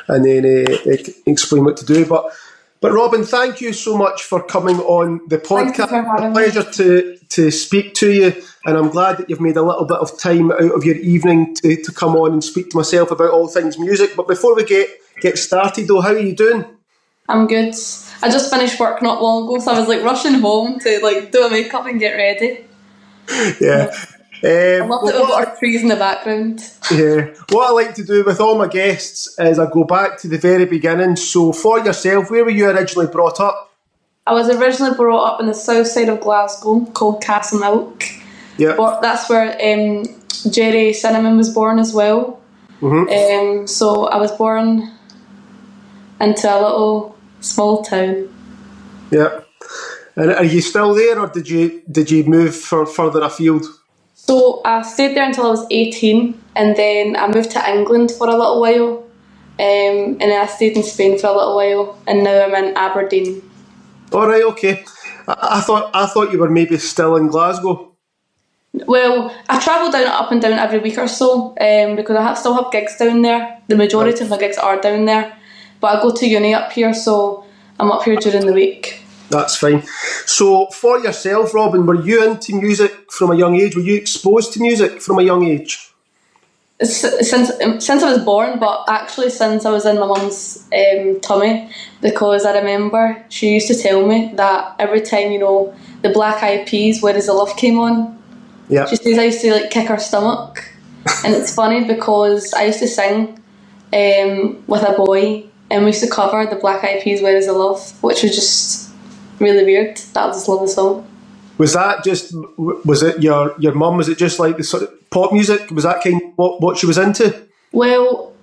and then explain what to do. But Robin, thank you so much for coming on the podcast. Thank you for having me. It's a pleasure to speak to you, and I'm glad that you've made a little bit of time out of your evening to come on and speak to myself about all things music. But before we get started though, how are you doing? I'm good. I just finished work not long ago, so I was rushing home to do a makeup and get ready. Yeah. I love that we've got our trees in the background. Yeah. What I like to do with all my guests is I go back to the very beginning. So for yourself, where were you originally brought up? I was originally brought up in the south side of Glasgow called Castlemilk. Yeah. But that's where Jerry Cinnamon was born as well. Mm-hmm. So I was born into a little small town. Yeah. And are you still there, or did you move further afield? So I stayed there until I was 18, and then I moved to England for a little while, and then I stayed in Spain for a little while, and now I'm in Aberdeen. All right, okay. I thought you were maybe still in Glasgow. Well, I travel up and down every week or so, because I still have gigs down there. The majority of my gigs are down there, but I go to uni up here, so I'm up here during the week. That's fine. So for yourself, Robin, were you into music from a young age? Were you exposed to music from a young age? Since I was born, but actually since I was in my mum's tummy, because I remember she used to tell me that every time, the Black Eyed Peas, Where Is the Love came on, yeah, she says I used to kick her stomach. And it's funny because I used to sing with a boy, and we used to cover the Black Eyed Peas, Where Is the Love, which was just really weird. I just love the song. Was it your mum? Was it just like the sort of pop music? Was that kind of what she was into? Well,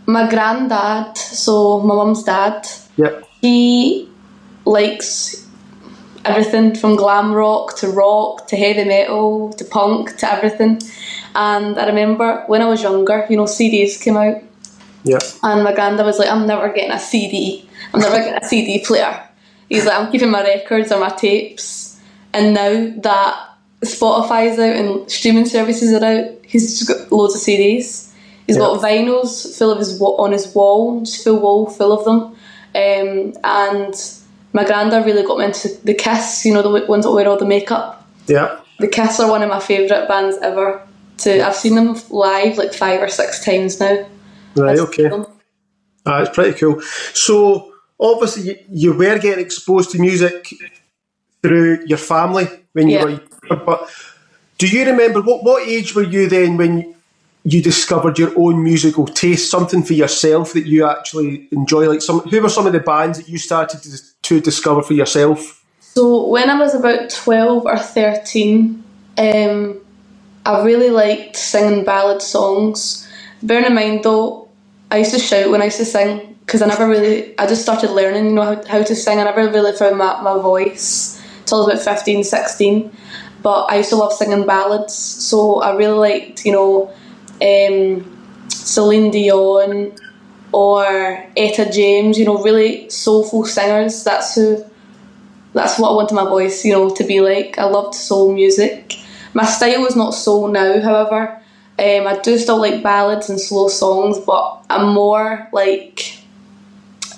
my granddad, so my mum's dad, yeah, he likes everything from glam rock to heavy metal to punk to everything. And I remember when I was younger, CDs came out. Yeah. And my granddad was like, I'm never getting a CD. I'm never getting a CD player. He's like, I'm keeping my records or my tapes. And now that Spotify's out and streaming services are out, he's just got loads of CDs. He's got vinyls full of on his wall, just full wall full of them. And my granddad really got me into the Kiss, the ones that wear all the makeup. Yeah. The Kiss are one of my favourite bands ever. I've seen them live 5 or 6 times now. Right, okay. It's pretty cool. So, obviously, you were getting exposed to music through your family when you were younger, but do you remember what age were you then when you discovered your own musical taste, something for yourself that you actually enjoy? Who were some of the bands that you started to discover for yourself? So when I was about 12 or 13, I really liked singing ballad songs. Bearing in mind though, I used to shout when I used to sing, because I just started learning, how to sing. I never really found my voice till I was about 15, 16. But I used to love singing ballads, so I really liked, Celine Dion or Etta James, really soulful singers. That's what I wanted my voice, to be like. I loved soul music. My style is not soul now, however. I do still like ballads and slow songs, but I'm more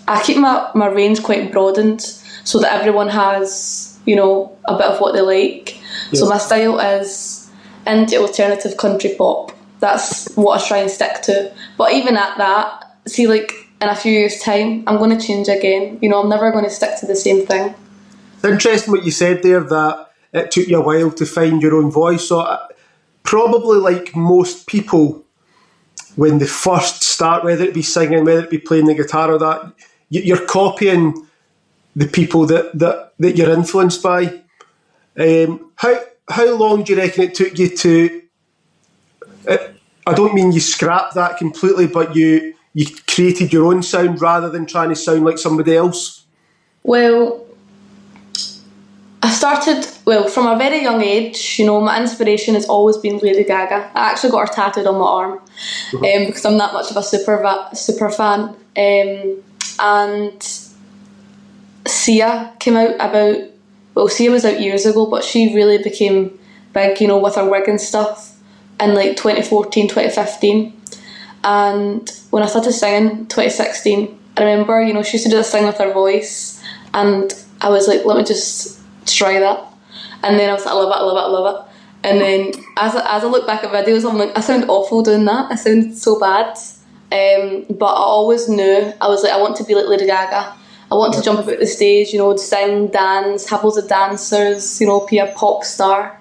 I keep my range quite broadened so that everyone has, a bit of what they like. Yeah. So my style is indie alternative country pop. That's what I try and stick to. But even at that, see, in a few years' time, I'm going to change again. I'm never going to stick to the same thing. It's interesting what you said there, that it took you a while to find your own voice. So probably like most people, when they first start, whether it be singing, whether it be playing the guitar or that, you're copying the people that you're influenced by. How long do you reckon it took you to... I don't mean you scrapped that completely, but you created your own sound rather than trying to sound like somebody else? Well, I started, from a very young age, my inspiration has always been Lady Gaga. I actually got her tattooed on my arm because I'm that much of a super fan. And Sia came out Sia was out years ago, but she really became big, with her wig and stuff in 2014, 2015. And when I started singing 2016, I remember, you know, she used to do this thing with her voice, and I was like, let me just try that. And then I was like, I love it, I love it, I love it. And then as I look back at videos, I'm like, I sound awful doing that. I sound so bad. But I always knew, I was like, I want to be like Lady Gaga. I want to jump about the stage, you know, sing, dance, have loads of dancers, you know, be a pop star.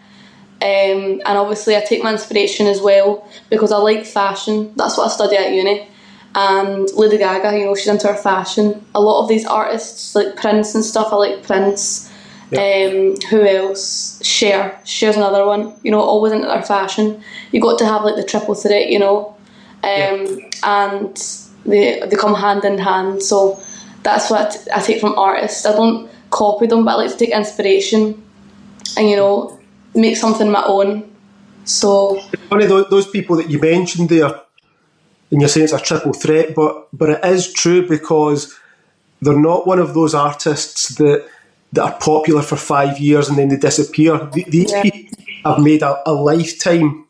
And obviously I take my inspiration as well because I like fashion. That's what I study at uni. And Lady Gaga, you know, she's into her fashion. A lot of these artists, like Prince and stuff, I like Prince. Who else? Cher's another one. You know, always into their fashion. You got to have like the triple threat, you know, and they come hand in hand. So that's what I take from artists. I don't copy them, but I like to take inspiration and, you know, make something my own. So one of those people that you mentioned there, and you're saying it's a triple threat, but it is true because they're not one of those artists that are popular for 5 years and then they disappear. These people have made a lifetime,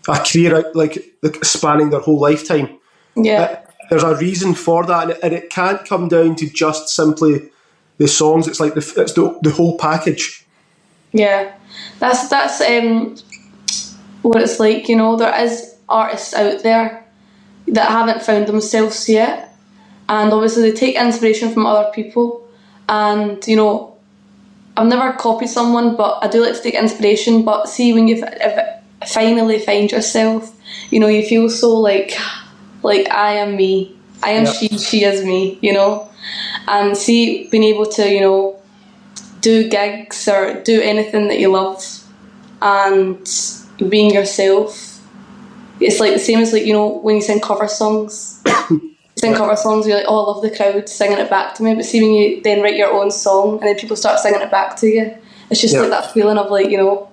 a career out like spanning their whole lifetime. Yeah. There's a reason for that, and it can't come down to just simply the songs. It's like it's the whole package. Yeah, that's what it's like. You know, there is artists out there that haven't found themselves yet, and obviously they take inspiration from other people. And you know, I've never copied someone, but I do like to take inspiration. But see, when you finally find yourself, you know, you feel so like I am me, I am she is me, you know. And see, being able to, you know, do gigs or do anything that you love and being yourself, it's like the same as, like, you know, when you sing cover songs. Cover songs, you're like, oh, I love the crowd singing it back to me. But see, when you then write your own song and then people start singing it back to you, it's just like that feeling of like, you know,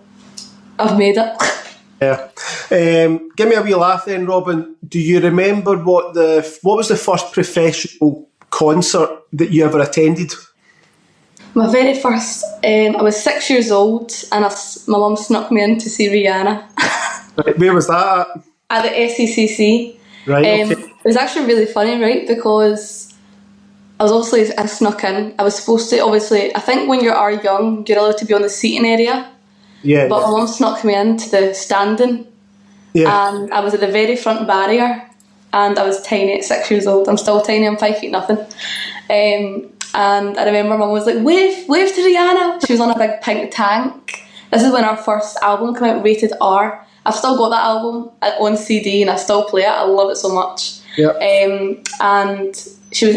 I've made it. Yeah. Give me a wee laugh then, Robin. Do you remember what was the first professional concert that you ever attended? My very first, I was 6 years old and my mum snuck me in to see Rihanna. Right, where was that at? At the SECC. Right, okay. It was actually really funny, right, because I snuck in. I was supposed to, obviously, I think when you are young, you're allowed to be on the seating area. Yeah. But my mum snuck me into the standing. Yeah. And I was at the very front barrier. And I was tiny at 6 years old. I'm still tiny, I'm 5 feet nothing. And I remember mum was like, wave to Rihanna. She was on a big pink tank. This is when our first album came out, Rated R. I've still got that album on CD and I still play it. I love it so much. Yeah. And I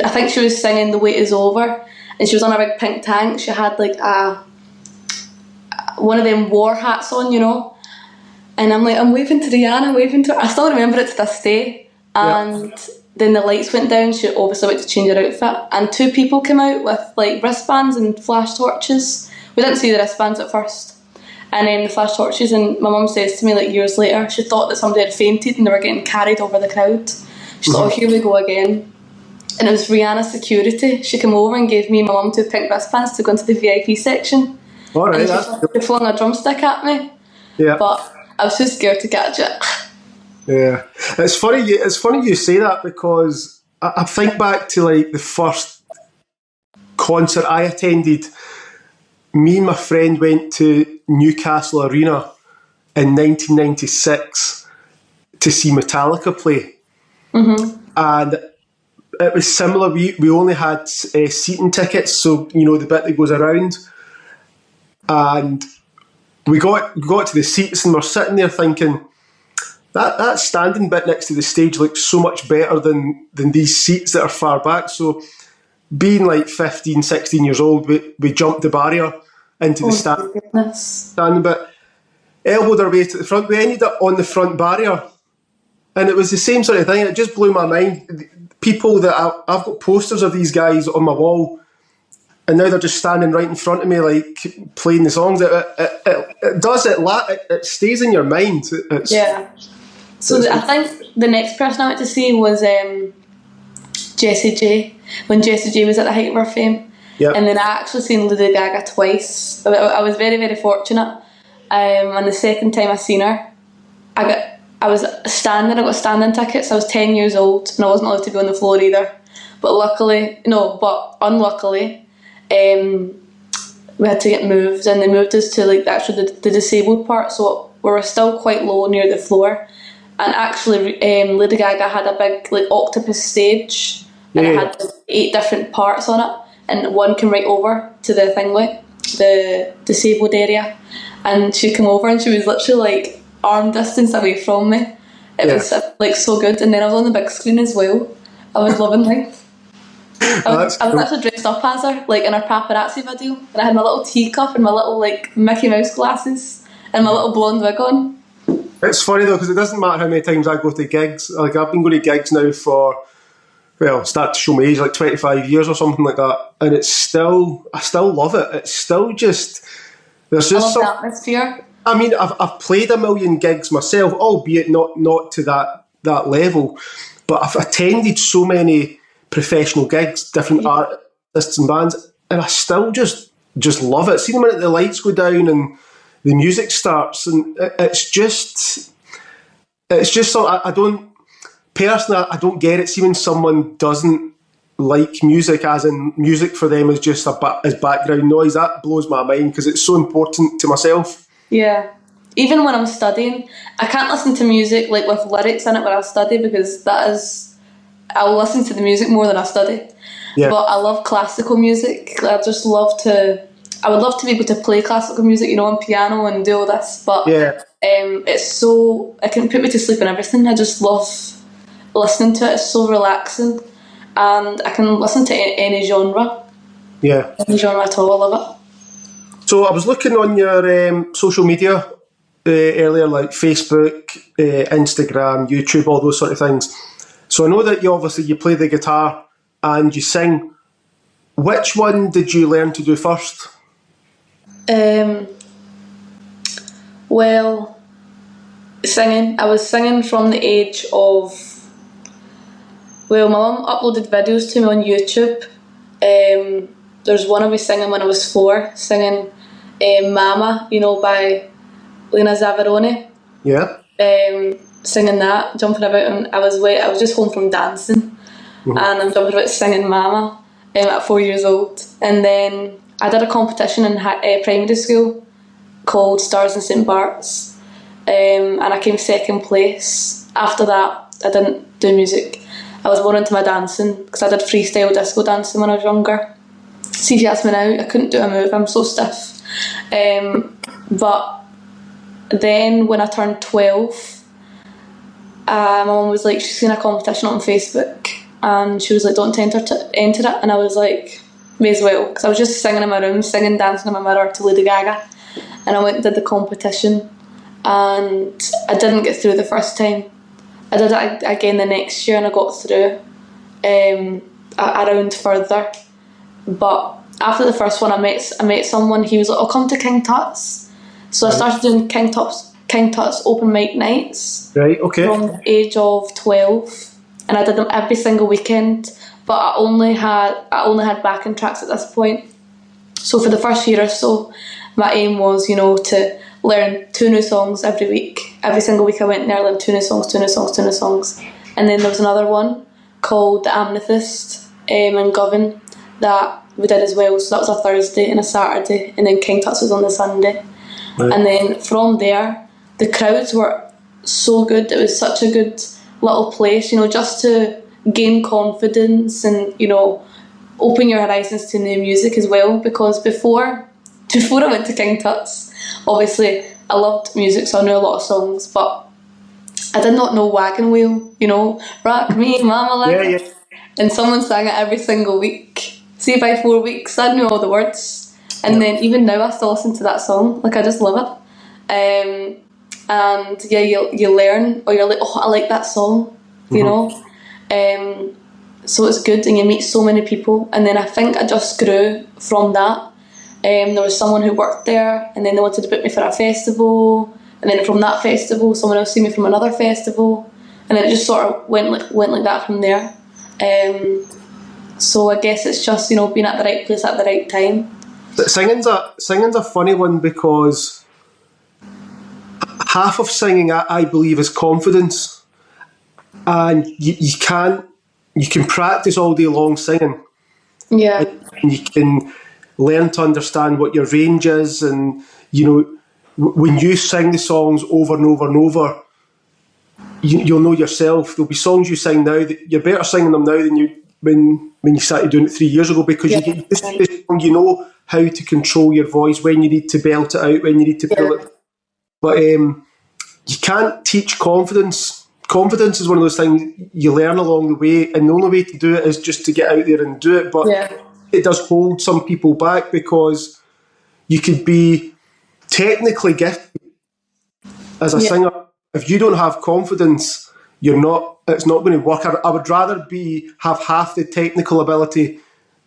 think she was singing The Wait Is Over, and she was on a big pink tank. She had like one of them war hats on, you know. And I'm like, I'm waving to Rihanna, waving to her. I still remember it to this day. And then the lights went down. She obviously went to change her outfit, and 2 people came out with like wristbands and flash torches. We didn't see the wristbands at first. And then the flash torches, and my mum says to me, like, years later, she thought that somebody had fainted and they were getting carried over the crowd. She thought, oh, here we go again. And it was Rihanna security. She came over and gave me and my mum 2 pink wristbands to go into the VIP section. All right, and she flung a drumstick at me. Yeah. But I was too scared to catch it. Yeah. It's funny you say that, because I think back to like the first concert I attended. Me and my friend went to Newcastle Arena in 1996 to see Metallica play. Mm-hmm. And it was similar. We only had seating tickets, so, you know, the bit that goes around. And we got to the seats and we're sitting there thinking, that standing bit next to the stage looks so much better than these seats that are far back. So being like 15, 16 years old, we jumped the barrier into the standing bit, elbowed our way to the front. We ended up on the front barrier, and it was the same sort of thing. It just blew my mind. People that I've got posters of these guys on my wall, and now they're just standing right in front of me, like playing the songs. It stays in your mind. So I think the next person I went to see was Jessie J, when Jessie J was at the height of her fame. Yep. And then I actually seen Lady Gaga twice. I was very, very fortunate. And the second time I seen her, I I was standing. I got standing tickets. I was 10 years old, and I wasn't allowed to be on the floor either. But unluckily, we had to get moved, and they moved us to like the disabled part, so we were still quite low near the floor. And actually, Lady Gaga had a big like octopus stage, and it had like, 8 different parts on it, and one came right over to the the disabled area, and she came over and she was literally like arm distance away from me. It was like so good, and then I was on the big screen as well. I was loving life. I was actually dressed up as her, like in her paparazzi video, and I had my little teacup and my little like Mickey Mouse glasses and my little blonde wig on. It's funny though, because it doesn't matter how many times I go to gigs. Like I've been going to gigs now for, well, start to show my age, like 25 years or something like that, and I still love it. It's still just, there's just the atmosphere. I mean, I've played a million gigs myself, albeit not to that level, but I've attended so many professional gigs, different artists and bands, and I still just love it. See the minute the lights go down and the music starts, and it's just something I don't personally. I don't get it. See when someone doesn't like music, as in music for them is just as background noise. That blows my mind because it's so important to myself. Yeah. Even when I'm studying, I can't listen to music like with lyrics in it when I study, because I'll listen to the music more than I study. Yeah. But I love classical music. I would love to be able to play classical music, on piano and do all this. But it can put me to sleep and everything. I just love listening to it. It's so relaxing, and I can listen to any genre. Yeah. Any genre at all. I love it. So I was looking on your social media earlier, like Facebook, Instagram, YouTube, all those sort of things. So I know that you play the guitar and you sing. Which one did you learn to do first? Well, singing. I was singing from the age of... Well, my mum uploaded videos to me on YouTube. There's one I was singing when I was 4, singing Mama, by Lena Zavarone. Yeah. Singing that, jumping about, and I was just home from dancing, and I'm jumping about singing Mama at 4 years old. And then I did a competition in primary school called Stars in St Bart's, and I came 2nd place. After that, I didn't do music. I was more into my dancing, because I did freestyle disco dancing when I was younger. See, if you ask me now, I couldn't do a move, I'm so stiff. But then when I turned 12, my mum was like, she's seen a competition on Facebook, and she was like, don't enter it, and I was like, may as well, because I was just singing in my room, dancing in my mirror to Lady Gaga, and I went and did the competition, and I didn't get through the first time. I did it again the next year, and I got through a round further. But after the first one, I met someone. He was like, "I'll come to King Tut's." So I started doing King Tut's open mic nights. Right. Okay. From the age of 12, and I did them every single weekend. But I only had backing tracks at this point. So for the first year or so, my aim was, to learn 2 new songs every week. Every single week I went there, I learned 2 new songs. And then there was another one called The Amethyst in Govan that we did as well. So that was a Thursday and a Saturday, and then King Tut's was on the Sunday. Right. And then from there, the crowds were so good. It was such a good little place, just to gain confidence and, open your horizons to new music as well. Because before I went to King Tut's, obviously I loved music, so I knew a lot of songs, but I did not know Wagon Wheel, Rock Me, Mama Like It. And someone sang it every single week. See, by 4 weeks, I knew all the words. And then even now I still listen to that song. Like, I just love it. And yeah, you learn, or you're like, oh, I like that song, so it's good, and you meet so many people. And then I think I just grew from that. There was someone who worked there, and then they wanted to book me for a festival, and then from that festival someone else seen me from another festival, and then it just sort of went like that from there. So I guess it's just being at the right place at the right time. Singing's a funny one, because half of singing, I believe, is confidence. And you can practice all day long singing. Yeah. And you can learn to understand what your range is, and when you sing the songs over and over and over, you'll know yourself. There'll be songs you sing now that you're better singing them now than you when you started doing it 3 years ago, because you get used to the song. You know how to control your voice, when you need to belt it out, when you need to pull it. But you can't teach confidence. Confidence is one of those things you learn along the way, and the only way to do it is just to get out there and do it. But it does hold some people back, because you could be technically gifted as a singer. If you don't have confidence, it's not going to work. I would rather have half the technical ability,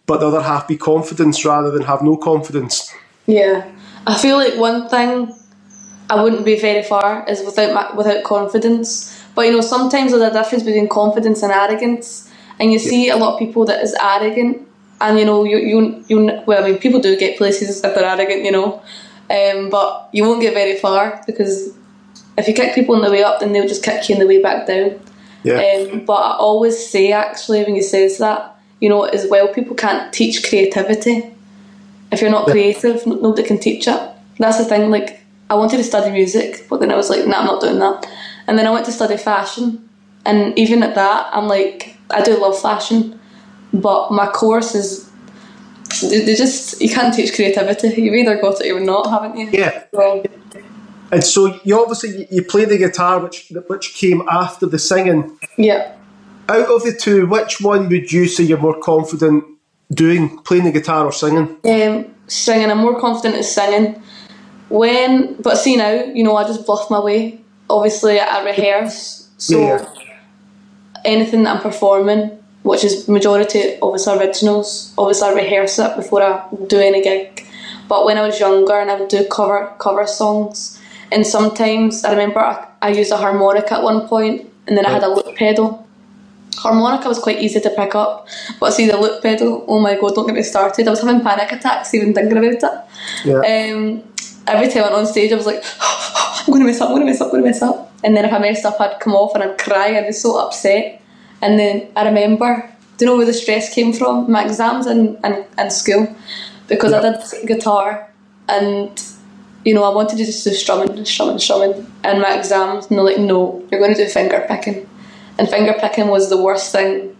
but the other half be confidence, rather than have no confidence. Yeah. I feel like one thing I wouldn't be very far is without confidence. But sometimes there's a difference between confidence and arrogance, and you see a lot of people that is arrogant, and people do get places if they're arrogant, but you won't get very far, because if you kick people on the way up, then they'll just kick you on the way back down. But I always say, actually, when you says that, as well, people can't teach creativity. If you're not creative, nobody can teach it. That's the thing. Like, I wanted to study music, but then I was like, nah, I'm not doing that. And then I went to study fashion, and even at that, I'm like, I do love fashion, but my course is, you can't teach creativity. You've either got it or not, haven't you? Yeah. And so you obviously you play the guitar, which came after the singing. Yeah. Out of the two, which one would you say you're more confident doing, playing the guitar or singing? Singing. I'm more confident at singing. But see now, I just bluff my way. Obviously, I rehearse, so anything that I'm performing, which is majority obviously originals, obviously I rehearse it before I do any gig. But when I was younger, and I would do cover songs, and sometimes I remember I used a harmonica at one point, and then I had a loop pedal. Harmonica was quite easy to pick up, but see the loop pedal, oh my god, don't get me started. I was having panic attacks even thinking about it. Every time I went on stage, I was like, I'm going to mess up. And then if I messed up, I'd come off and I'd cry. I'd be so upset. And then I remember, do you know where the stress came from? My exams in school, because I did guitar, and I wanted to just do strumming, and my exams, and they're like, no, you're going to do finger picking. And finger picking was the worst thing,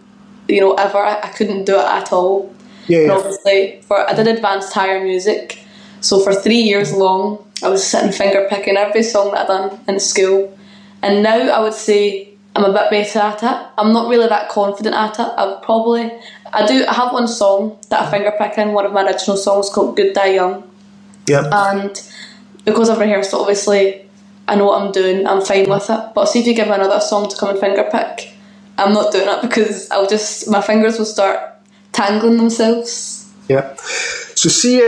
ever. I couldn't do it at all. And obviously, I did advanced higher music, so for 3 years long, I was sitting finger picking every song that I done in school. And now I would say I'm a bit better at it. I'm not really that confident at it. I have one song that I finger pick in, one of my original songs called Good Die Young. Yep. And because I've rehearsed it, obviously, I know what I'm doing, I'm fine with it. But see if you give me another song to come and finger pick, I'm not doing it, because my fingers will start tangling themselves. Yeah. So see,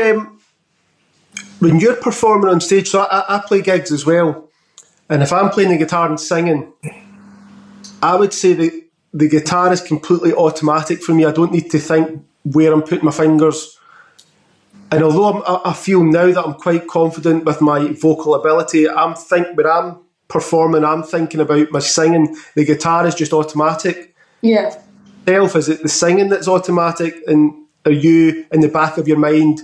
when you're performing on stage, so I play gigs as well, and if I'm playing the guitar and singing, I would say that the guitar is completely automatic for me. I don't need to think where I'm putting my fingers. And although I feel now that I'm quite confident with my vocal ability, when I'm performing, I'm thinking about my singing. The guitar is just automatic. Yeah. Is it the singing that's automatic, and are you in the back of your mind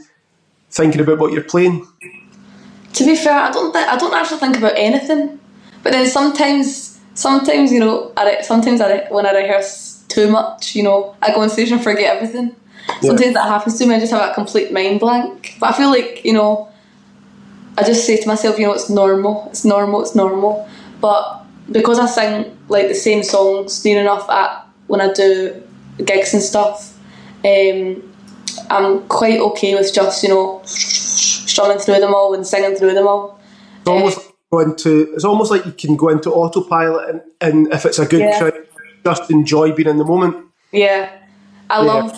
thinking about what you're playing? To be fair, I don't actually think about anything. But then sometimes when I rehearse too much, I go on stage and forget everything. Sometimes that happens to me. I just have a complete mind blank. But I feel like, I just say to myself, it's normal. It's normal. But because I sing like the same songs near enough when I do gigs and stuff, I'm quite okay with just, strumming through them all and singing through them all. It's almost like you can go into autopilot, and if it's a good crowd, just enjoy being in the moment. Yeah. I love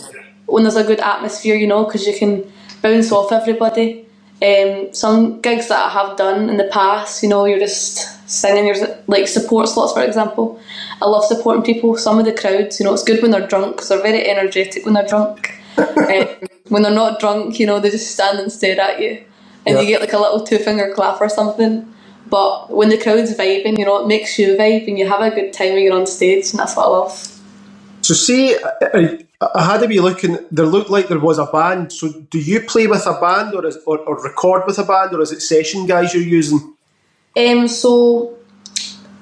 when there's a good atmosphere, because you can bounce off everybody. Some gigs that I have done in the past, you're just singing, you're like support slots, for example. I love supporting people. Some of the crowds, it's good when they're drunk, because they're very energetic when they're drunk. When they're not drunk, they just stand and stare at you, and you get like a little 2-finger clap or something. but when the crowd's vibing, it makes you vibe and you have a good time when you're on stage, and that's what I love. So see, I had to be looking, there looked like there was a band, so do you play with a band or record with a band, or is it session guys you're using? So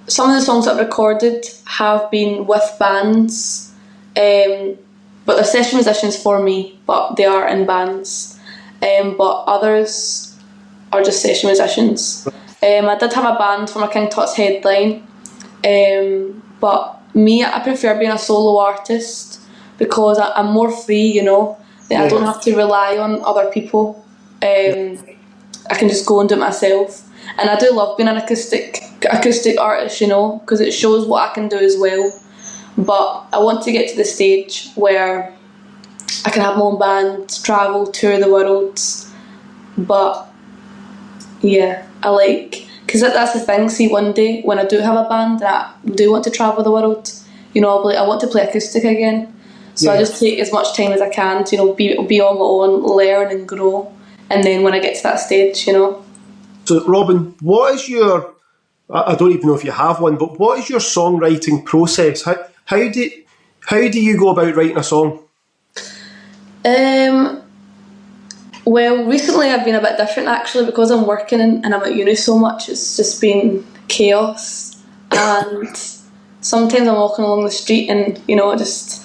some of the songs I've recorded have been with bands, but they're session musicians for me, but they are in bands. But others are just session musicians. I did have a band for my King Tut's headline, but me, I prefer being a solo artist because I'm more free, I don't have to rely on other people. I can just go and do it myself. And I do love being an acoustic artist, because it shows what I can do as well. But I want to get to the stage where I can have my own band, travel, tour the world. But yeah, because that's the thing. See, one day when I do have a band and I do want to travel the world, I want to play acoustic again. So I just take as much time as I can to, be on my own, learn and grow. And then when I get to that stage, So Robin, what is your, I don't even know if you have one, but what is your songwriting process? How do you go about writing a song? Well, recently I've been a bit different actually, because I'm working and I'm at uni so much. It's just been chaos, and sometimes I'm walking along the street and just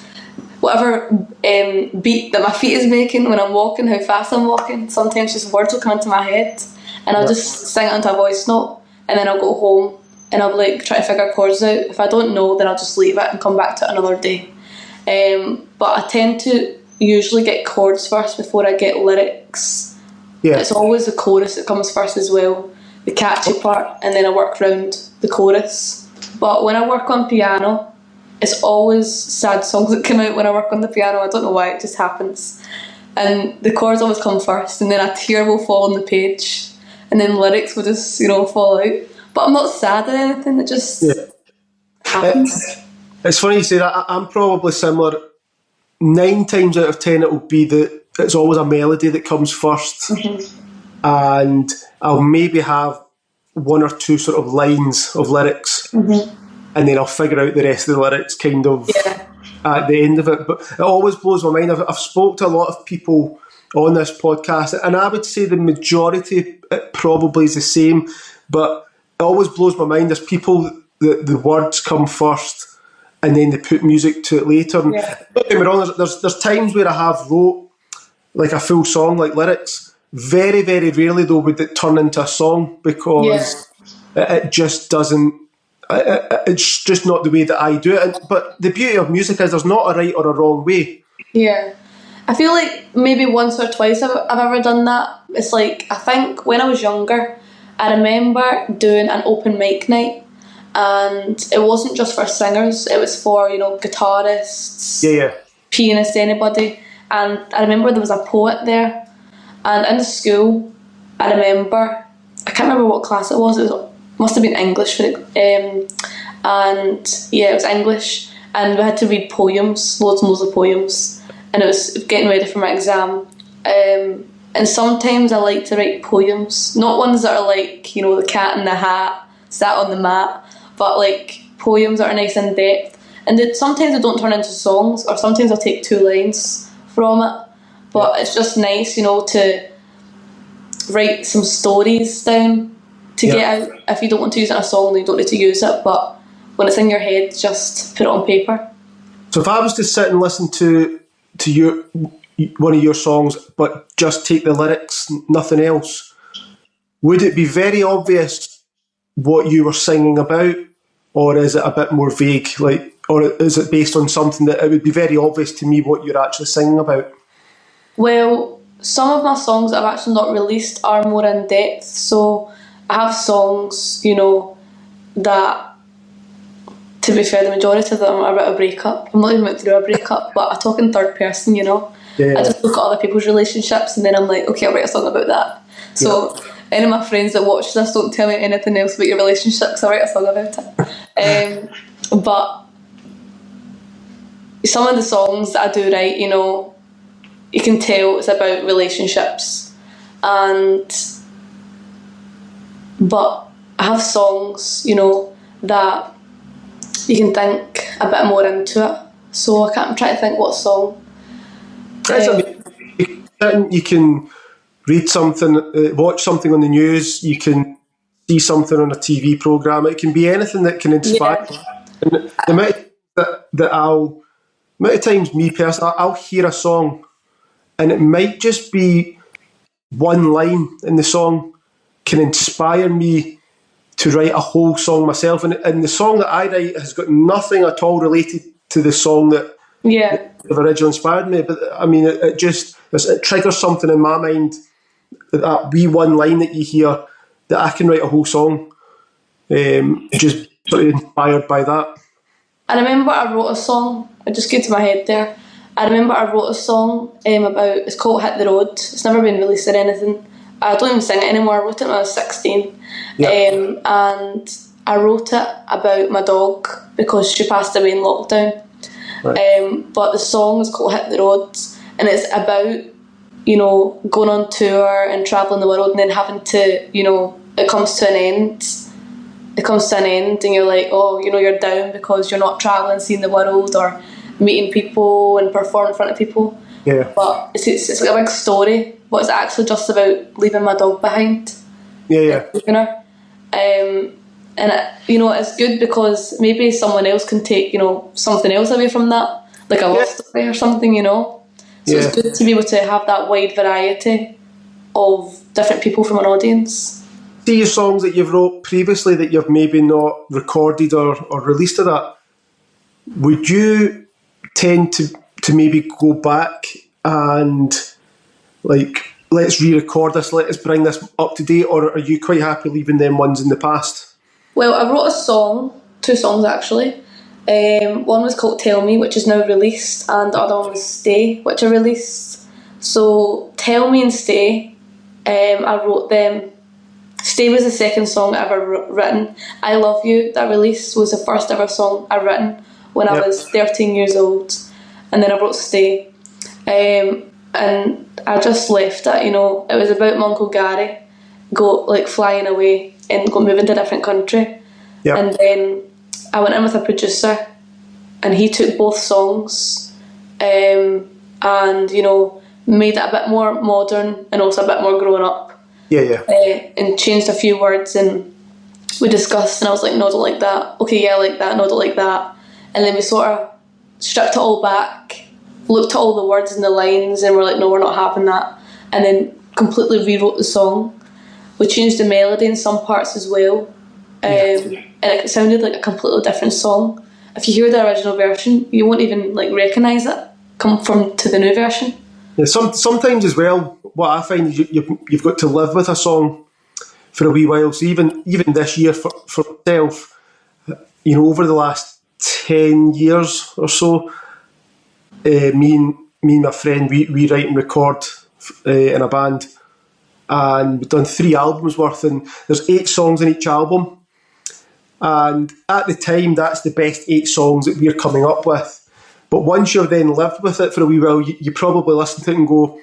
whatever beat that my feet is making when I'm walking, how fast I'm walking, sometimes just words will come into my head and I'll just sing it into a voice note, and then I'll go home and I'll try to figure chords out. If I don't know, then I'll just leave it and come back to it another day. But I tend to usually get chords first before I get lyrics. It's always the chorus that comes first as well, the catchy part, and then I work around the chorus. But when I work on piano, it's always sad songs that come out when I work on the piano. I don't know why, it just happens. And the chords always come first, and then a tear will fall on the page, and then lyrics will just, fall out. But I'm not sad or anything, it just happens. It's funny you say that. I'm probably similar. 9 times out of 10 it will be that it's always a melody that comes first, and I'll maybe have 1 or 2 sort of lines of lyrics, and then I'll figure out the rest of the lyrics kind of at the end of it. But it always blows my mind. I've spoke to a lot of people on this podcast, and I would say the majority it probably is the same, but it always blows my mind. There's people that the words come first and then they put music to it later. Don't get me wrong, there's times where I have wrote like a full song, like lyrics. Very, very rarely though would it turn into a song, because it just doesn't, it's just not the way that I do it. But the beauty of music is there's not a right or a wrong way. Yeah. I feel like maybe once or twice I've ever done that. It's like, I think when I was younger, I remember doing an open mic night, and it wasn't just for singers, it was for, guitarists, pianists, anybody. And I remember there was a poet there, and in the school, I can't remember what class it must have been English for it, and it was English, and we had to read poems, loads and loads of poems, and it was getting ready for my exam. And sometimes I like to write poems, not ones that are like, the cat in the hat sat on the mat, but like poems that are nice in depth. And sometimes they don't turn into songs, or sometimes I'll take 2 lines from it. But it's just nice, to write some stories down to get out. If you don't want to use it in a song, then you don't need to use it. But when it's in your head, just put it on paper. So if I was to sit and listen to one of your songs, but just take the lyrics, nothing else, would it be very obvious what you were singing about, or is it a bit more vague? Or is it based on something that it would be very obvious to me what you're actually singing about? Well, some of my songs that I've actually not released are more in depth. So I have songs, that, to be fair, the majority of them are about a breakup. I'm not even went through a breakup, but I talk in third person, I just look at other people's relationships, and then I'm like, okay, I'll write a song about that. So any of my friends that watch this, don't tell me anything else about your relationship, because I'll write a song about it. But some of the songs that I do write, you can tell it's about relationships, but I have songs, you know, that you can think a bit more into it. So I'm trying to think what song. You can read something, watch something on the news, you can see something on a TV programme. It can be anything that can inspire. Yeah. And the amount of times, me personally, I'll hear a song and it might just be one line in the song can inspire me to write a whole song myself. And the song that I write has got nothing at all related to the song that originally inspired me. But I mean, it triggers something in my mind, that wee one line that you hear, that I can write a whole song just sort of inspired by that. I remember I wrote a song, it just came to my head there. I remember I wrote a song it's called Hit the Road. It's never been released or anything. I don't even sing it anymore. I wrote it when I was 16. And I wrote it about my dog because she passed away in lockdown. Right. But the song is called Hit the Road, and it's about, you know, going on tour and travelling the world and then having to, you know, it comes to an end and you're like, oh, you know, you're down because you're not travelling, seeing the world or meeting people and performing in front of people. Yeah. But it's like a big story, but it's actually just about leaving my dog behind. Yeah. Leaving her. And you know, it's good because maybe someone else can take, you know, something else away from that, like a love story or something, you know. So it's good to be able to have that wide variety of different people from an audience. See your songs that you've wrote previously that you've maybe not recorded or released to that, would you tend to maybe go back and like, let's re-record this, let us bring this up to date, or are you quite happy leaving them ones in the past? Well, I wrote a song, 2 songs actually. One was called Tell Me, which is now released, and the other one was Stay, which I released. So Tell Me and Stay, I wrote them. Stay was the second song I ever written. I Love You, that release, was the first ever song I written when I was 13 years old. And then I wrote Stay. And I just left it, you know. It was about my Uncle Gary flying away and moving to a different country. Yep. And then I went in with a producer and he took both songs and, you know, made it a bit more modern and also a bit more grown up. And changed a few words, and we discussed, and I was like, no, I don't like that. Okay, yeah, I like that. No, I don't like that. And then we sort of stripped it all back, looked at all the words and the lines, and we're like, no, we're not having that. And then completely rewrote the song. We changed the melody in some parts as well, and it sounded like a completely different song. If you hear the original version, you won't even like recognise it come from to the new version. Yeah, sometimes as well, what I find is you've got to live with a song for a wee while. So even this year for myself, you know, over the last 10 years or so, me and my friend, we write and record in a band, and we've done 3 albums worth, and there's 8 songs in each album. And at the time, that's the best 8 songs that we're coming up with. But once you've then lived with it for a wee while, you probably listen to it and go,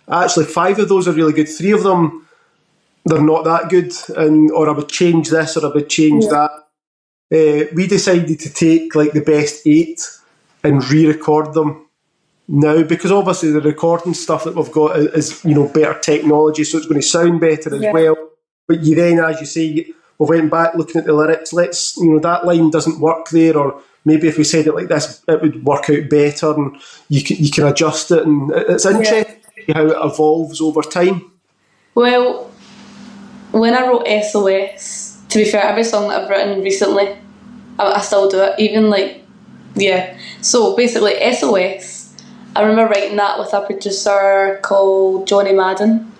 actually 5 of those are really good, 3 of them, they're not that good, or I would change this or I would change that. We decided to take like the best 8 and re-record them now, because obviously the recording stuff that we've got is, you know, better technology, so it's going to sound better as well. But you then, as you say, we went back looking at the lyrics, let's, you know, that line doesn't work there, or maybe if we said it like this, it would work out better, and you can adjust it, and it's interesting how it evolves over time. Well, when I wrote SOS, to be fair, every song that I've written recently, I still do it, even So basically, SOS, I remember writing that with a producer called Johnny Madden.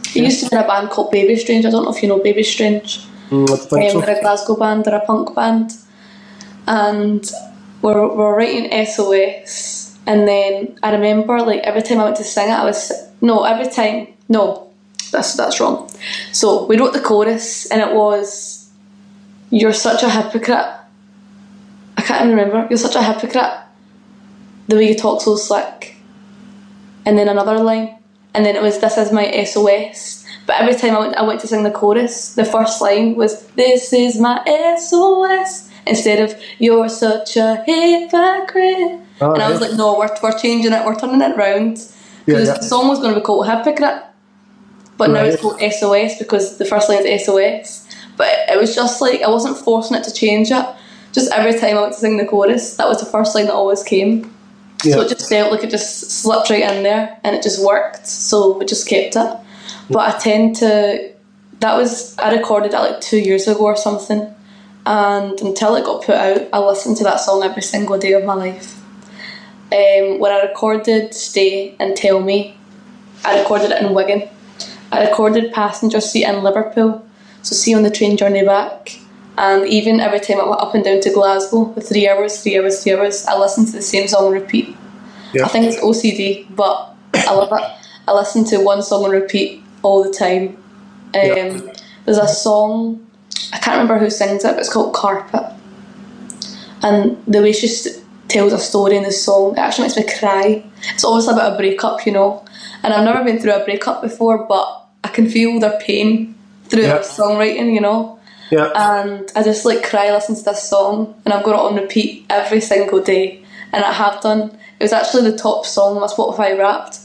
He used to be in a band called Baby Strange. I don't know if you know Baby Strange. I think so. They're a Glasgow band, they're a punk band. And we're writing SOS, and then I remember like every time I went to sing it, that's wrong. So we wrote the chorus, and it was, you're such a hypocrite. I can't even remember. You're such a hypocrite, the way you talk so slick. And then another line, and then it was, this is my SOS. But every time I went to sing the chorus, the first line was, "This is my SOS," instead of, "You're such a hypocrite." And I was like, no, we're changing it, we're turning it round. Because the song was going to be called Hypocrite, but now it's called SOS because the first line is SOS. But it was just like, I wasn't forcing it to change it. Just every time I went to sing the chorus, that was the first line that always came. So it just felt like it just slipped right in there and it just worked. So we just kept it. But I recorded it like 2 years ago or something. And until it got put out, I listened to that song every single day of my life. When I recorded Stay and Tell Me, I recorded it in Wigan. I recorded Passenger Seat in Liverpool, so see on the train journey back. And even every time I went up and down to Glasgow, the 3 hours, I listened to the same song on repeat. I think it's OCD, but I love it. I listen to one song on repeat all the time. There's a song, I can't remember who sings it, but it's called Carpet. And the way she tells a story in the song, it actually makes me cry. It's always about a breakup, you know. And I've never been through a breakup before, but I can feel their pain through their songwriting, you know. And I just like cry listening to this song, and I've got it on repeat every single day, and I have done. It was actually the top song on my Spotify Wrapped.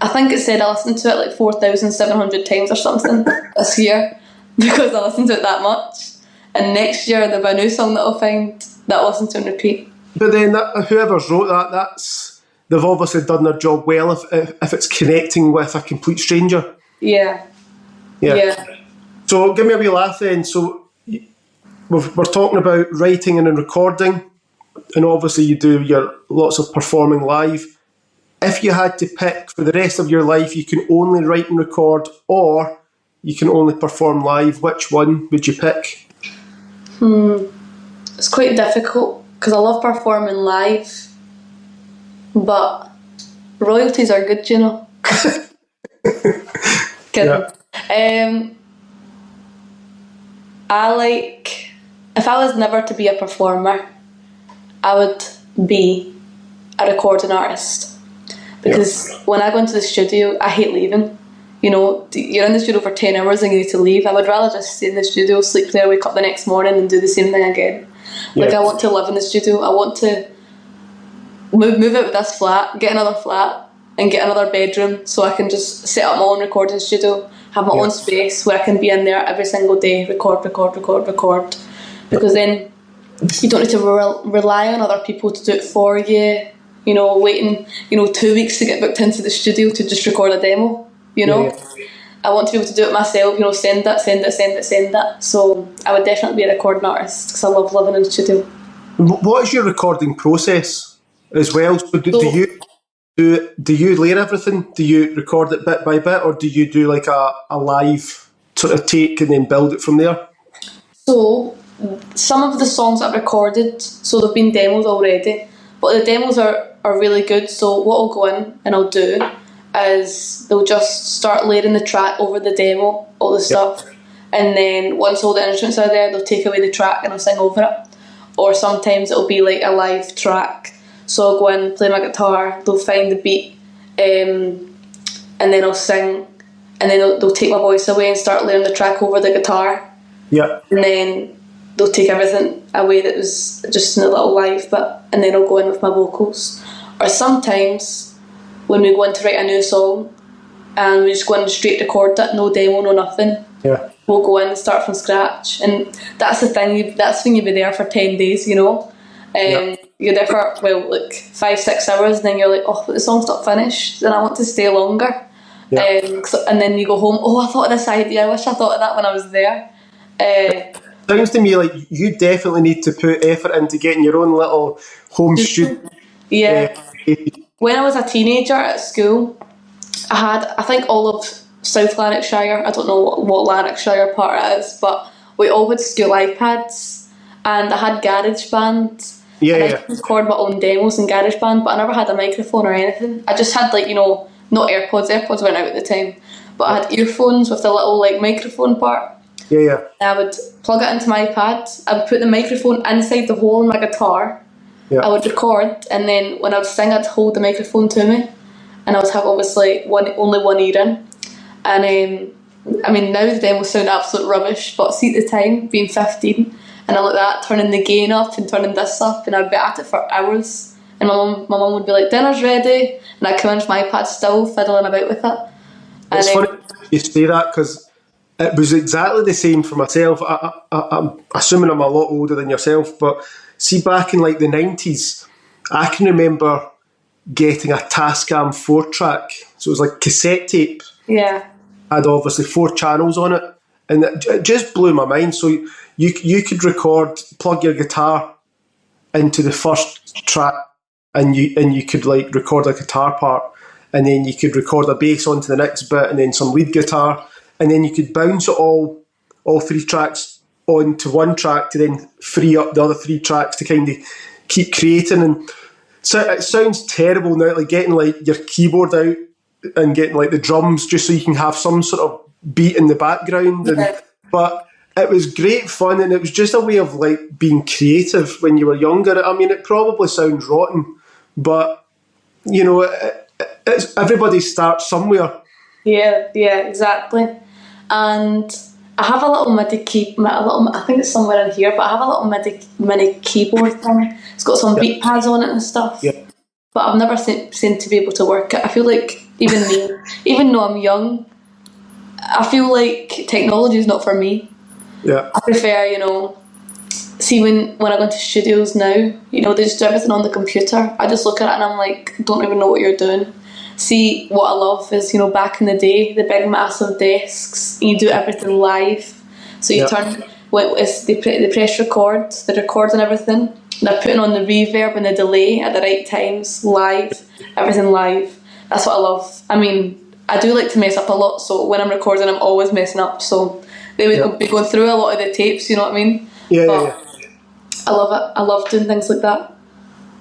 I think it said I listened to it like 4,700 times or something this year, because I listened to it that much. And next year there'll be a new song that I'll find that I'll listen to on repeat. But then whoever's wrote that, they've obviously done their job well if it's connecting with a complete stranger. Yeah. So give me a wee laugh then. So we're talking about writing and recording, and obviously you do your lots of performing live. If you had to pick for the rest of your life, you can only write and record, or you can only perform live, which one would you pick? It's quite difficult because I love performing live, but royalties are good, you know. Kidding. I like, if I was never to be a performer, I would be a recording artist, because when I go into the studio, I hate leaving. You know, you're in the studio for 10 hours and you need to leave. I would rather just stay in the studio, sleep there, wake up the next morning and do the same thing again. Like, I want to live in the studio. I want to move out of this flat, get another flat, and get another bedroom so I can just set up my own recording studio, have my own space where I can be in there every single day, record. Because then you don't need to rely on other people to do it for you, you know, waiting, 2 weeks to get booked into the studio to just record a demo, you know. I want to be able to do it myself, send it. So I would definitely be a recording artist because I love living in the studio. What is your recording process as well? So do you layer everything? Do you record it bit by bit, or do you do like a live sort of take and then build it from there? So some of the songs I've recorded, so they've been demos already, but the demos are really good. So what I'll go in and I'll do is they'll just start layering the track over the demo, all the stuff, and then once all the instruments are there, they'll take away the track and I'll sing over it. Or sometimes it'll be like a live track, so I'll go in, play my guitar, they'll find the beat, and then I'll sing, and then they'll take my voice away and start layering the track over the guitar, and then they'll take everything away that was just in a little live bit, and then I'll go in with my vocals. Or sometimes when we go in to write a new song and we just go in and straight record it, no demo, no nothing, we'll go in and start from scratch. And that's the thing, that's when you'll be there for 10 days, you're there for 5-6 hours, and then you're like, oh, but the song's not finished, then I want to stay longer. And then you go home, oh, I thought of this idea, I wish I thought of that when I was there. Sounds to me like you definitely need to put effort into getting your own little home studio. When I was a teenager at school, I had, I think, all of South Lanarkshire, I don't know what Lanarkshire part it is, but we all had school iPads, and I had GarageBand. I could record my own demos in GarageBand, but I never had a microphone or anything. I just had not AirPods went out at the time, but I had earphones with the little microphone part. I would plug it into my iPad, I would put the microphone inside the hole in my guitar, I would record, and then when I would sing I'd hold the microphone to me, and I would have obviously only one ear in, and I mean, now the demos sound absolute rubbish, but see, at the time, being 15, and I'm like that, turning the gain up and turning this up, and I'd be at it for hours. And my mum would be like, dinner's ready, and I'd come in with my iPad still fiddling about with it. It's funny you say that, because it was exactly the same for myself. I'm assuming I'm a lot older than yourself, but see, back in like the 90s, I can remember getting a Tascam 4-track, so it was like cassette tape. Yeah. Had obviously 4 channels on it, and it just blew my mind. So you could plug your guitar into the first track, and you could like record a guitar part, and then you could record a bass onto the next bit, and then some lead guitar, and then you could bounce it all 3 tracks onto one track to then free up the other 3 tracks to kind of keep creating. And so it sounds terrible now, like getting like your keyboard out and getting like the drums just so you can have some sort of beat in the background. But it was great fun, and it was just a way of like being creative when you were younger. I mean, it probably sounds rotten, but you know, it's everybody starts somewhere. Yeah, exactly. And I have a little I think it's somewhere in here, but I have a little mini keyboard thing. It's got some beat pads on it and stuff. Yeah. But I've never seemed to be able to work it. I feel like even though I'm young, I feel like technology is not for me. Yeah. I prefer, see when I go into studios now, they just do everything on the computer. I just look at it and I'm like, don't even know what you're doing. See, what I love is, back in the day, the big massive desks, and you do everything live. So you turn, they press record, they record and everything, and they're putting on the reverb and the delay at the right times, live, everything live. That's what I love. I mean, I do like to mess up a lot, so when I'm recording, I'm always messing up. So they would be going through a lot of the tapes, you know what I mean? Yeah. I love it. I love doing things like that.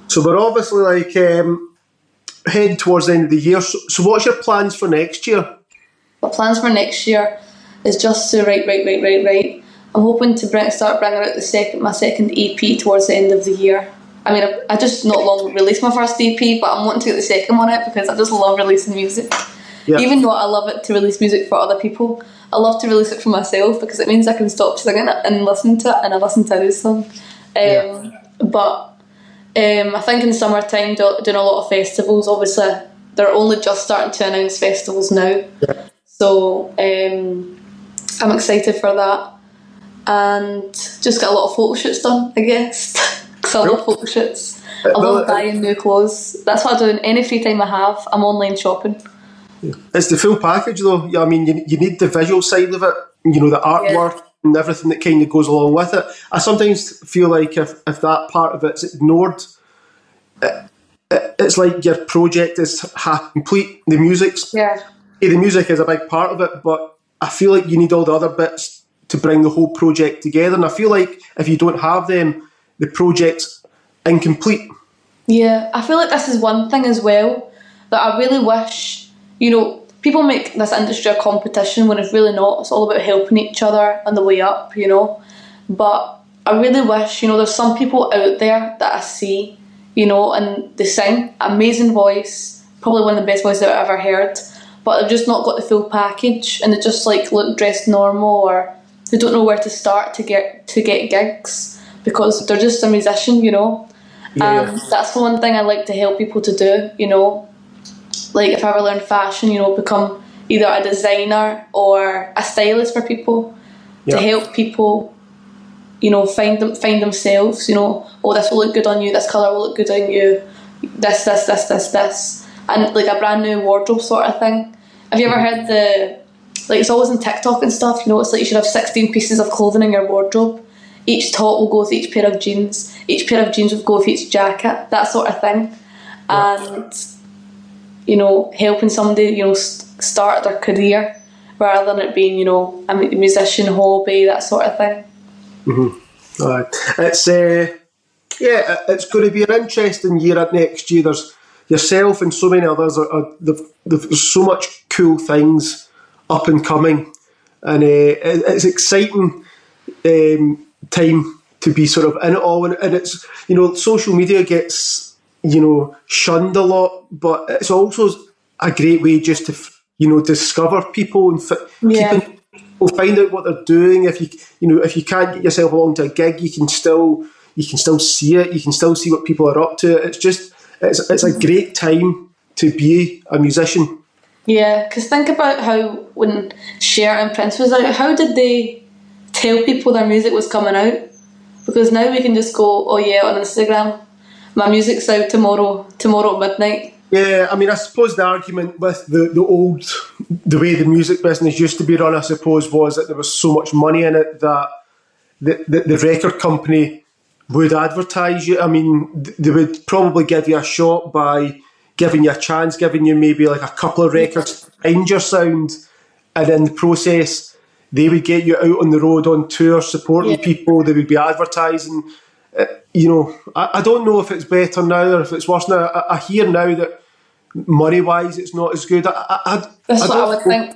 So we're obviously like heading towards the end of the year. So what's your plans for next year? My plans for next year is just to write. I'm hoping to start bringing out my second EP towards the end of the year. I mean, I just not long released my first EP, but I'm wanting to get the second one out because I just love releasing music. Yeah. Even though I love it to release music for other people, I love to release it for myself because it means I can stop singing it and listen to it, and I listen to this song. But I think in summertime, doing a lot of festivals. Obviously, they're only just starting to announce festivals now. Yeah. So I'm excited for that, and just get a lot of photo shoots done, I guess. Because I love photo shoots. I love buying new clothes. That's what I do in any free time I have. I'm online shopping. It's the full package, though. Yeah, I mean, you need the visual side of it. The artwork and everything that kind of goes along with it. I sometimes feel like if that part of it's ignored, it's like your project is half complete. The music is a big part of it, but I feel like you need all the other bits to bring the whole project together. And I feel like if you don't have them, the project's incomplete. Yeah, I feel like this is one thing as well that I really wish. People make this industry a competition when it's really not. It's all about helping each other on the way up, But I really wish, there's some people out there that I see, and they sing, amazing voice, probably one of the best voices I've ever heard, but they've just not got the full package, and they just look dressed normal, or they don't know where to start to get gigs because they're just a musician, That's the one thing I like to help people to do, Like if I ever learn fashion, become either a designer or a stylist for people to help people, find themselves. Oh, this will look good on you. This colour will look good on you. This, and like a brand new wardrobe sort of thing. Have you ever heard it's always in TikTok and stuff. It's like you should have 16 pieces of clothing in your wardrobe. Each top will go with each pair of jeans. Each pair of jeans will go with each jacket. That sort of thing, and. Helping somebody, start their career rather than it being, a musician hobby, that sort of thing. Mm-hmm. It's going to be an interesting year next year. There's yourself and so many others. There's so much cool things up and coming, and it's exciting time to be sort of in it all. And it's social media gets shunned a lot, but it's also a great way just to discover people and keeping people, find out what they're doing. If if you can't get yourself along to a gig, you can still see it. You can still see what people are up to. It's a great time to be a musician. Yeah, because think about how when Cher and Prince was out, how did they tell people their music was coming out? Because now we can just go, oh yeah, on Instagram, my music's out tomorrow at midnight. Yeah, I mean, I suppose the argument with the way the music business used to be run, I suppose, was that there was so much money in it that the record company would advertise you. I mean, they would probably give you a shot by giving you a chance, giving you maybe like a couple of records behind your sound, and in the process, they would get you out on the road on tour, supporting people. They would be advertising. I don't know if it's better now or if it's worse now. I hear now that money-wise, it's not as good. That's what I would think.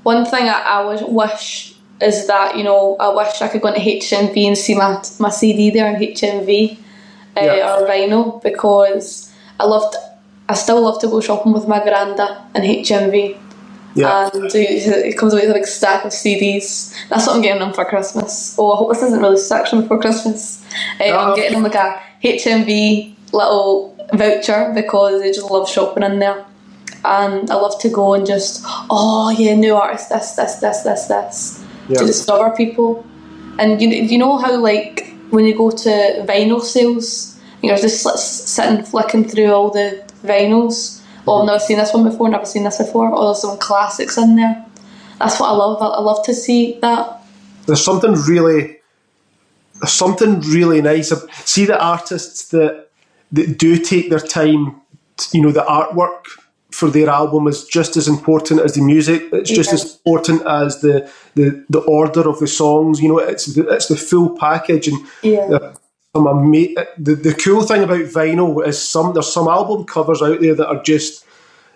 One thing I would wish is that, I wish I could go into HMV and see my CD there on HMV or vinyl, because I still love to go shopping with my granda in HMV. Yeah. And it comes with a big stack of CDs. That's what I'm getting them for Christmas. Oh, I hope this isn't really section before Christmas. I'm getting them like a HMV little voucher because I just love shopping in there. And I love to go and just, new artist, this. To discover people. And you know how, like, when you go to vinyl sales, you're just sitting flicking through all the vinyls. Oh, I've never seen this one before, Oh, there's some classics in there. That's what I love. I love to see that. There's something really nice. See the artists that do take their time, the artwork for their album is just as important as the music. It's just as important as the order of the songs. It's the full package. And the cool thing about vinyl is there's some album covers out there that are just,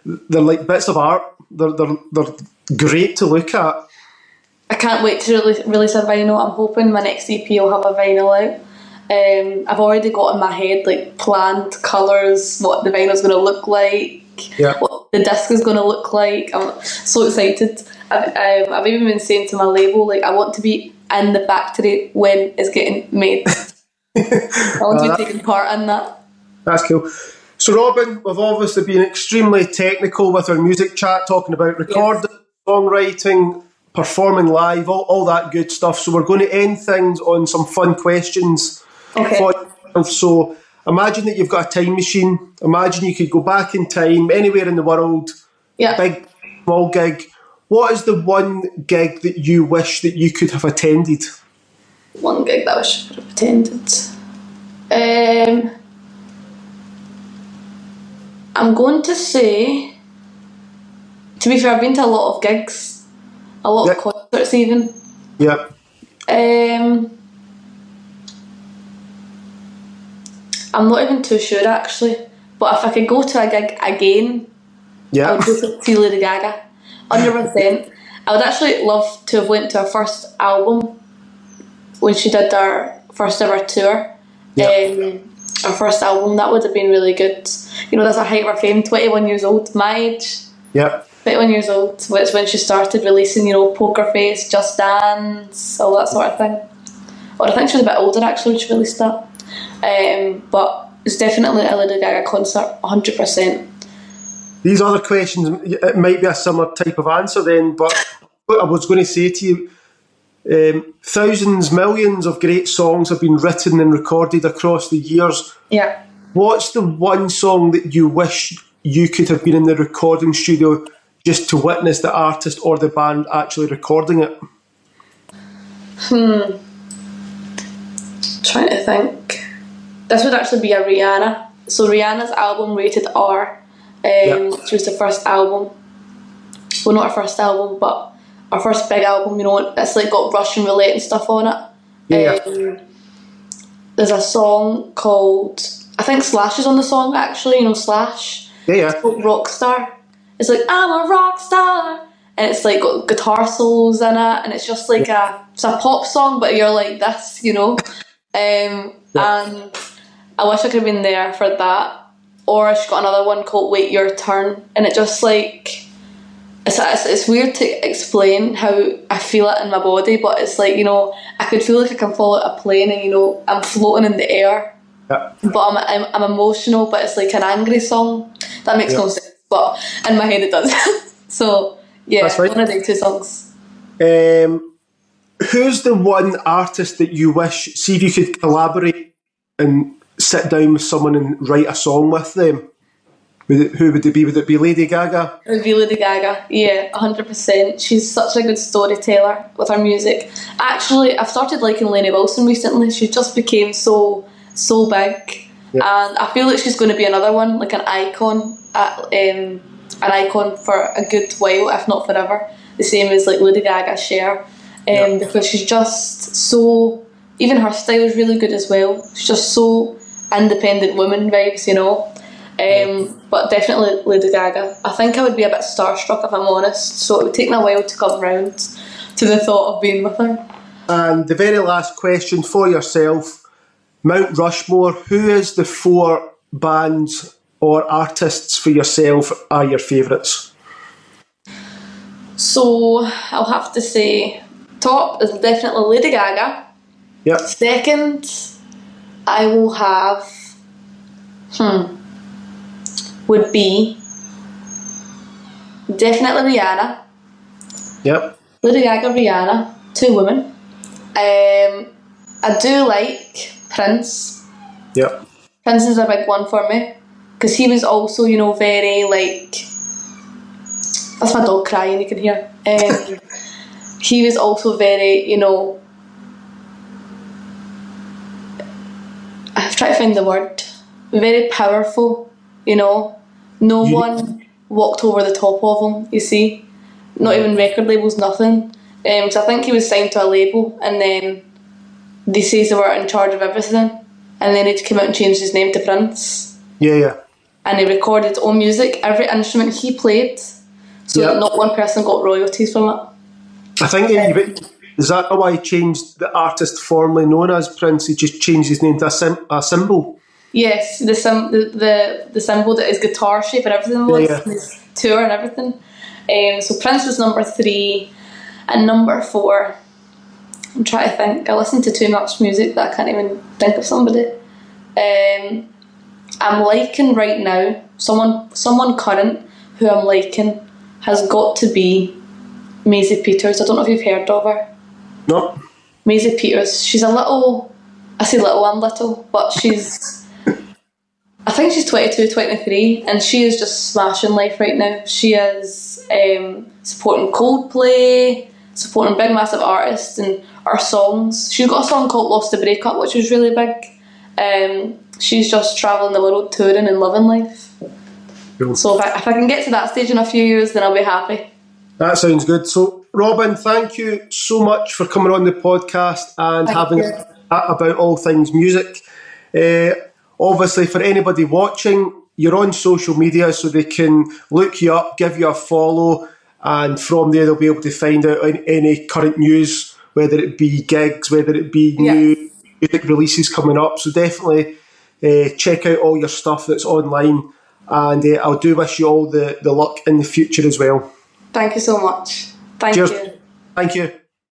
they're like bits of art. They're great to look at. I can't wait to release a vinyl. I'm hoping my next EP will have a vinyl out. I've already got in my head like planned colours, what the vinyl's going to look like, what the disc is going to look like. I'm so excited. I've even been saying to my label, like, I want to be in the factory when it's getting made. I want to be taking part in that. That's cool. So Robin, we've obviously been extremely technical with our music chat, talking about recording, songwriting, performing live, all that good stuff. So we're going to end things on some fun questions. Okay. So imagine that you've got a time machine. Imagine you could go back in time, anywhere in the world, big, small gig. What is the one gig that you wish that you could have attended? One gig that I wish I could have attended. I'm going to say, to be fair, I've been to a lot of gigs, a lot of concerts even. Yeah. I'm not even too sure actually, but if I could go to a gig again, I would go to see Lady Gaga, 100%. I would actually love to have went to her first album when she did her first ever tour. Her first album, that would have been really good. That's her height of her fame, 21 years old, my age. Yeah. 21 years old, which when she started releasing, Poker Face, Just Dance, all that sort of thing. Or I think she was a bit older actually when she released that. But it's definitely a Lady Gaga concert, 100%. These other questions, it might be a similar type of answer then, but what I was going to say to you, thousands, millions of great songs have been written and recorded across the years. Yeah. What's the one song that you wish you could have been in the recording studio just to witness the artist or the band actually recording it? Trying to think. This would actually be a Rihanna. So Rihanna's album Rated R, which was the first album. Well, not her first album, but her first big album. It's like got Russian roulette and stuff on it. There's a song called, I think Slash is on the song actually. Slash. Yeah. It's called Rockstar. It's like, I'm a rock star, and it's like got guitar solos in it, and it's just like it's a pop song, but you're like this, And I wish I could have been there for that. Or she got another one called Wait Your Turn, and it's it's weird to explain how I feel it in my body, but it's like, you know, I could feel like I can fall out a plane and, you know, I'm floating in the air. Yeah. But I'm emotional, but it's like an angry song. That makes no sense, but in my head it does. So yeah, that's right. one of the two songs. Who's the one artist that you wish, see if you could collaborate and sit down with someone and write a song with them? Who would it be? Would it be Lady Gaga? It would be Lady Gaga, yeah, 100%. She's such a good storyteller with her music. Actually, I've started liking Lainey Wilson recently. She just became so big. Yep. And I feel like she's going to be another one, like an icon for a good while, if not forever. The same as like Lady Gaga, Cher. Because she's just so, even her style is really good as well. She's just so independent woman vibes, you know. But definitely Lady Gaga. I think I would be a bit starstruck if I'm honest, so it would take me a while to come round to the thought of being with her. And the very last question for yourself, Mount Rushmore, who is the 4 bands or artists for yourself are your favourites? So I'll have to say top is definitely Lady Gaga. Yep. Second, I will have would be definitely Rihanna. Yep. Lady Gaga, Rihanna, 2 women. I do like Prince. Yep. Prince is a big one for me because he was also, you know, very like, that's my dog crying, you can hear. He was also very, you know, I've tried to find the word, very powerful, you know. No one walked over the top of him, you see. Not even record labels, nothing. Because I think he was signed to a label and then they say they were in charge of everything and then he came out and changed his name to Prince. Yeah. And he recorded his own music, every instrument he played, so that not one person got royalties from it. I think, is that why he changed the artist formerly known as Prince? He just changed his name to a symbol? Yes, the symbol that his guitar shape and everything was, his tour and everything. So Prince was number 3, and number 4, I'm trying to think, I listen to too much music that I can't even think of somebody. I'm liking right now, someone current who I'm liking has got to be Maisie Peters. I don't know if you've heard of her. No. Maisie Peters, she's a little, I say little, I'm little, but I think she's 22, 23, and she is just smashing life right now. She is supporting Coldplay, supporting big massive artists and her songs. She's got a song called Lost the Breakup, which was really big. She's just travelling the world touring and living life. Cool. So if I can get to that stage in a few years, then I'll be happy. That sounds good. So Robin, thank you so much for coming on the podcast and having a chat about all things music. Obviously, for anybody watching, you're on social media so they can look you up, give you a follow, and from there they'll be able to find out any current news, whether it be gigs, whether it be new music releases coming up. So definitely check out all your stuff that's online, and I do wish you all the luck in the future as well. Thank you so much. Thank you. Thank you.